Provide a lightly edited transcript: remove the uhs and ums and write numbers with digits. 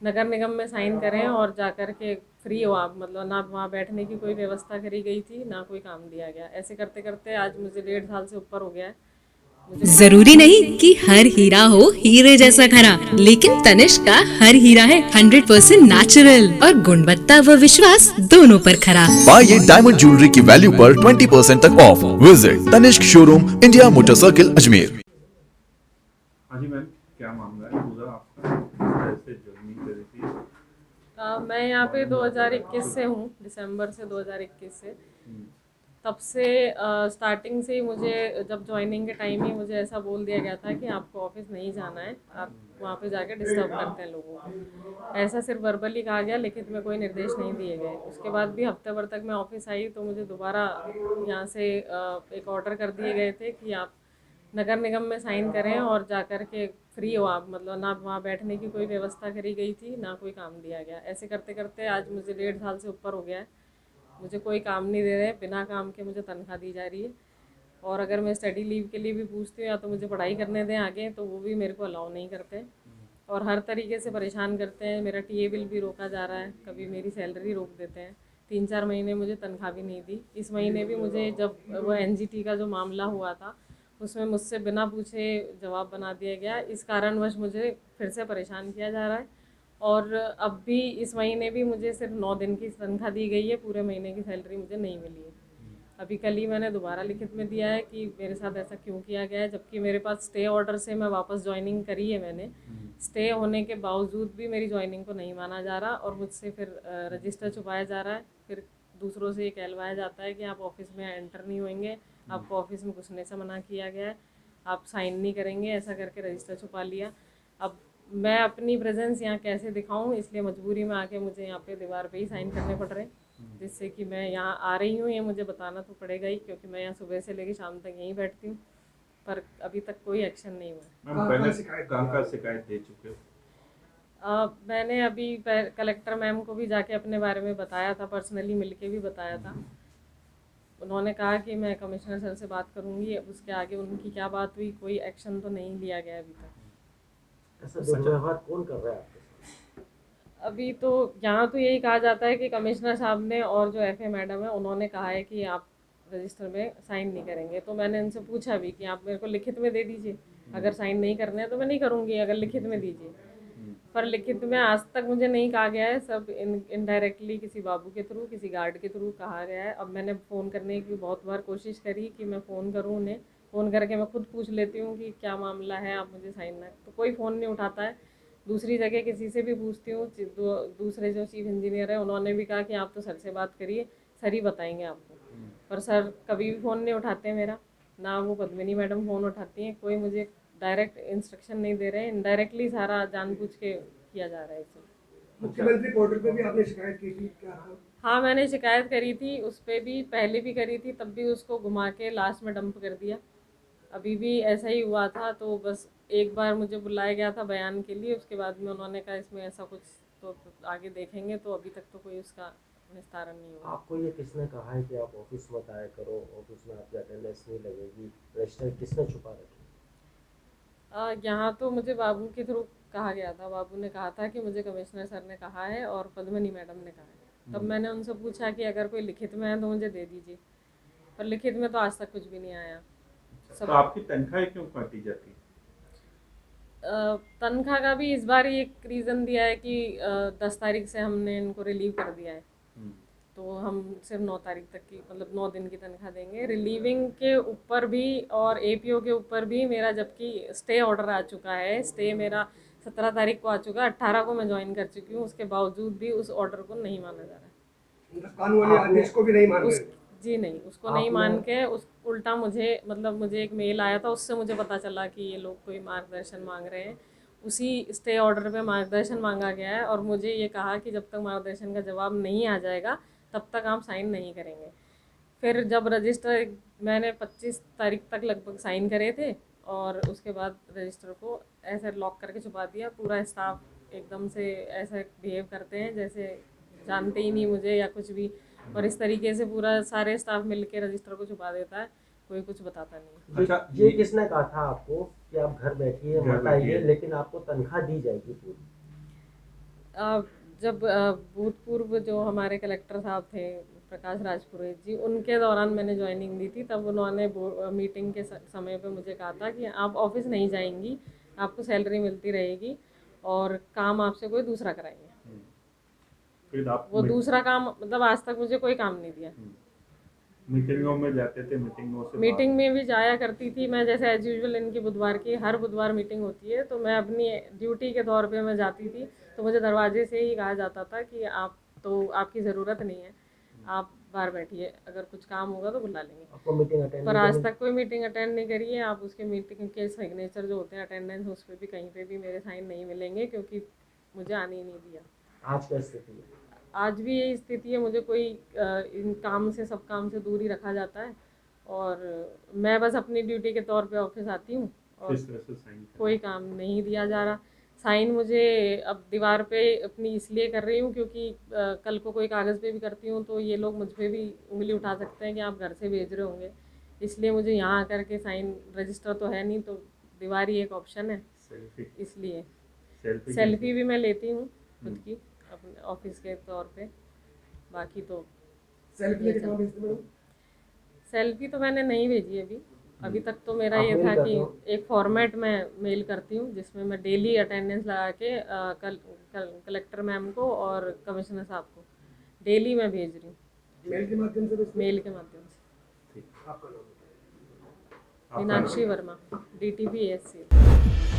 नगर निगम में साइन करें और जाकर के फ्री हो आप, मतलब ना वहाँ बैठने की कोई व्यवस्था करी गई थी ना कोई काम दिया गया। ऐसे करते करते आज मुझे 1.5 साल से ऊपर हो गया है। मुझे जरूरी नहीं कि हर हीरा हो हीरे जैसा खरा, लेकिन तनिष्क का हर हीरा है 100% नेचुरल और गुणवत्ता व विश्वास दोनों पर खरा। पाइए डायमंड ज्वेलरी की वैल्यू पर 20% तक off. Visit Tanishq showroom, India motor circle, Ajmer. हाँ जी मैम, क्या मामला है पूरा आपका, किस तरह से जर्नी करी थी? मैं यहाँ पे 2021 से हूँ, दिसंबर से 2021 से। तब से स्टार्टिंग से ही मुझे, जब ज्वाइनिंग के टाइम ही मुझे ऐसा बोल दिया गया था कि आपको ऑफिस नहीं जाना है, आप वहाँ पे जाके डिस्टर्ब करते हैं लोगों को। ऐसा सिर्फ वर्बली कहा गया, लिखित में कोई निर्देश नहीं दिए गए। उसके बाद भी हफ्ते भर तक मैं ऑफिस आई तो मुझे दोबारा यहाँ से एक ऑर्डर कर दिए गए थे कि आप नगर निगम में साइन करें और जाकर के फ्री हो आप, मतलब ना वहाँ बैठने की कोई व्यवस्था करी गई थी ना कोई काम दिया गया। ऐसे करते करते आज मुझे 1.5 साल से ऊपर हो गया है। मुझे कोई काम नहीं दे रहे, बिना काम के मुझे तनख्वाह दी जा रही है। और अगर मैं स्टडी लीव के लिए भी पूछती हूँ या तो मुझे पढ़ाई करने दें आगे, तो वो भी मेरे को अलाउ नहीं करते और हर तरीके से परेशान करते हैं। मेरा टीए बिल भी रोका जा रहा है, कभी मेरी सैलरी रोक देते हैं। 3-4 महीने मुझे तनख्वाह भी नहीं दी। इस महीने भी मुझे, जब वो एनजीटी का जो मामला हुआ था उसमें मुझसे बिना पूछे जवाब बना दिया गया। इस कारणवश मुझे फिर से परेशान किया जा रहा है। और अब भी इस महीने भी मुझे सिर्फ 9 दिन की तनख्वाह दी गई है, पूरे महीने की सैलरी मुझे नहीं मिली है। अभी कल ही मैंने दोबारा लिखित में दिया है कि मेरे साथ ऐसा क्यों किया गया है, जबकि मेरे पास स्टे ऑर्डर से मैं वापस ज्वाइनिंग करी है मैंने। स्टे होने के बावजूद भी मेरी ज्वाइनिंग को नहीं माना जा रहा और मुझसे फिर रजिस्टर छुपाया जा रहा है। फिर दूसरों से ये कहलवाया जाता है कि आप ऑफिस में एंटर नहीं होंगे, आपको ऑफिस में घुसने से मना किया गया है, आप साइन नहीं करेंगे, ऐसा करके रजिस्टर छुपा लिया। अब मैं अपनी प्रेजेंस यहाँ कैसे दिखाऊं, इसलिए मजबूरी में आके मुझे यहाँ पे दीवार पे ही साइन करने पड़ रहे हैं, जिससे कि मैं यहाँ आ रही हूँ। ये मुझे बताना तो पड़ेगा ही, क्योंकि मैं यहाँ सुबह से लेकर शाम तक यहीं बैठती हूँ, पर अभी तक कोई एक्शन नहीं हुआ। मैम पहले कहाँ शिकायत दे चुके हो? मैंने अभी कलेक्टर मैम को भी जाके अपने बारे में बताया था, पर्सनली मिलके भी बताया था। उन्होंने कहा कि मैं कमिश्नर सर से बात करूंगी। अब उसके आगे उनकी क्या बात हुई, कोई एक्शन तो नहीं लिया गया अभी तक। ऐसा दुर्व्यवहार कौन कर रहा है आपके साथ? अभी तो यहाँ तो यही कहा जाता है कि कमिश्नर साहब ने और जो एफए मैडम है उन्होंने कहा है कि आप रजिस्टर में साइन नहीं करेंगे। तो मैंने इनसे पूछा भी कि आप मेरे को लिखित में दे दीजिए, अगर साइन नहीं करने हैं तो मैं नहीं करूँगी, अगर लिखित में दीजिए। पर लिखित में आज तक मुझे नहीं कहा गया है, सब इनडायरेक्टली किसी बाबू के थ्रू, किसी गार्ड के थ्रू कहा गया है। अब मैंने फ़ोन करने की बहुत बार कोशिश करी कि मैं फ़ोन करूँ उन्हें, फ़ोन करके मैं खुद पूछ लेती हूँ कि क्या मामला है, आप मुझे साइन ना, तो कोई फ़ोन नहीं उठाता है। दूसरी जगह किसी से भी पूछती हूँ, दूसरे जो चीफ इंजीनियर है उन्होंने भी कहा कि आप तो सर से बात करिए, सर ही बताएंगे आपको। पर सर कभी भी फ़ोन नहीं उठाते हैं मेरा, ना वो पद्मिनी मैडम फ़ोन उठाती हैं। कोई मुझे डायरेक्ट इंस्ट्रक्शन नहीं दे रहे हैं, इनडायरेक्टली सारा जानबूझ के किया जा रहा है इसे। मुख्यमंत्री पोर्टल पे भी आपने शिकायत की थी क्या? हाँ, मैंने शिकायत करी थी, उस पर भी पहले भी करी थी, तब भी उसको घुमा के लास्ट में डंप कर दिया। अभी भी ऐसा ही हुआ था, तो बस एक बार मुझे बुलाया गया था बयान के लिए, उसके बाद में उन्होंने कहा इसमें ऐसा कुछ तो आगे देखेंगे। तो अभी तक तो कोई उसका निस्तारण नहीं हुआ। आपको ये किसने कहा है कि आप ऑफिस मत आया करो, ऑफिस में आपकी अटेंडेंस नहीं लगेगी? रजिस्टर किसने छुपा रखे? यहाँ तो मुझे बाबू के थ्रू कहा गया था, बाबू ने कहा था कि मुझे कमिश्नर सर ने कहा है और पद्मनी मैडम ने कहा है। तब मैंने उनसे पूछा कि अगर कोई लिखित में है तो मुझे दे दीजिए, पर लिखित में तो आज तक कुछ भी नहीं आया। तो आपकी तनख्वाह क्यों काटी जाती है? तनख्वाह का भी इस बार एक रीज़न दिया है कि 10 तारीख से हमने इनको रिलीव कर दिया है, तो हम सिर्फ 9 तारीख तक की, मतलब 9 दिन की तनख्वाह देंगे। रिलीविंग के ऊपर भी और एपीओ के ऊपर भी मेरा, जबकि स्टे ऑर्डर आ चुका है, स्टे मेरा 17 तारीख को आ चुका है, 18 को मैं ज्वाइन कर चुकी हूँ, उसके बावजूद भी उस ऑर्डर को नहीं माना जा रहा है। कानूनी आदेश को भी नहीं मान रहे? जी नहीं, उसको नहीं मान के उस उल्टा मुझे, मतलब मुझे एक मेल आया था, उससे मुझे पता चला कि ये लोग कोई मार्गदर्शन मांग रहे हैं। उसी स्टे ऑर्डर पे मार्गदर्शन मांगा गया है और मुझे ये कहा कि जब तक मार्गदर्शन का जवाब नहीं आ जाएगा तब तक आप साइन नहीं करेंगे। फिर जब रजिस्टर, मैंने 25 तारीख तक लगभग साइन करे थे और उसके बाद रजिस्टर को ऐसे लॉक करके छुपा दिया। पूरा स्टाफ एकदम से ऐसा बिहेव करते हैं जैसे जानते ही नहीं मुझे या कुछ भी, और इस तरीके से पूरा सारे स्टाफ मिलके रजिस्टर को छुपा देता है, कोई कुछ बताता नहीं। अच्छा, ये किसने कहा था आपको कि आप घर बैठिए, घर मत आइए, बैठिए। लेकिन आपको तनख्वाह दी जाएगी पूरी? जब भूतपूर्व जो हमारे कलेक्टर साहब थे प्रकाश राज पुरोहित जी, उनके दौरान मैंने ज्वाइनिंग दी थी। तब उन्होंने मीटिंग के समय पे मुझे कहा था कि आप ऑफिस नहीं जाएंगी, आपको सैलरी मिलती रहेगी और काम आपसे कोई दूसरा कराएंगे। फिर आप वो दूसरा काम मतलब आज तक मुझे कोई काम नहीं दिया। मीटिंगों में जाते थे, मीटिंगों से मीटिंग में भी जाया करती थी मैं, जैसे एज यूजुअल इनकी बुधवार की हर बुधवार मीटिंग होती है, तो मैं अपनी ड्यूटी के तौर पे मैं जाती थी। तो मुझे दरवाजे से ही कहा जाता था कि आप तो आपकी ज़रूरत नहीं है, आप बाहर बैठिए, अगर कुछ काम होगा तो बुला लेंगे। आपको मीटिंग अटेंड पर आज तक कोई मीटिंग अटेंड नहीं करी है। आप उसके मीटिंग के सिग्नेचर जो होते हैं अटेंडेंस, उस पर भी कहीं पे भी मेरे साइन नहीं मिलेंगे, क्योंकि मुझे आने ही नहीं दिया। आज क्या स्थिति है? आज भी यही स्थिति है। मुझे कोई इन काम से, सब काम से दूर ही रखा जाता है और मैं बस अपनी ड्यूटी के तौर पे ऑफिस आती हूँ और किस तरह से साइन कोई काम नहीं दिया जा रहा। साइन मुझे अब दीवार पे अपनी इसलिए कर रही हूँ क्योंकि कल को कोई कागज़ पे भी करती हूँ तो ये लोग मुझ पे भी उंगली उठा सकते हैं कि आप घर से भेज रहे होंगे, इसलिए मुझे यहाँ आकर के साइन, रजिस्टर तो है नहीं तो दीवार ही एक ऑप्शन है, सेल्फी इसलिए सेल्फी भी मैं लेती हूँ खुद की अपने ऑफिस के तौर पे। बाकी तो सेल्फी लेके कहाँ भेजते मैडम? सेल्फी तो मैंने नहीं भेजी अभी तक तो मेरा आप ये मेल था करते कि हो? एक फॉर्मेट में मेल करती हूँ जिसमें मैं डेली अटेंडेंस लगा के कलेक्टर मैम को और कमिश्नर साहब को डेली मैं भेज रही हूँ, मेल के माध्यम से भेजते हैं? मेल के माध्यम से। आपका नाम बताइए। Meenakshi Verma, DTP ASC।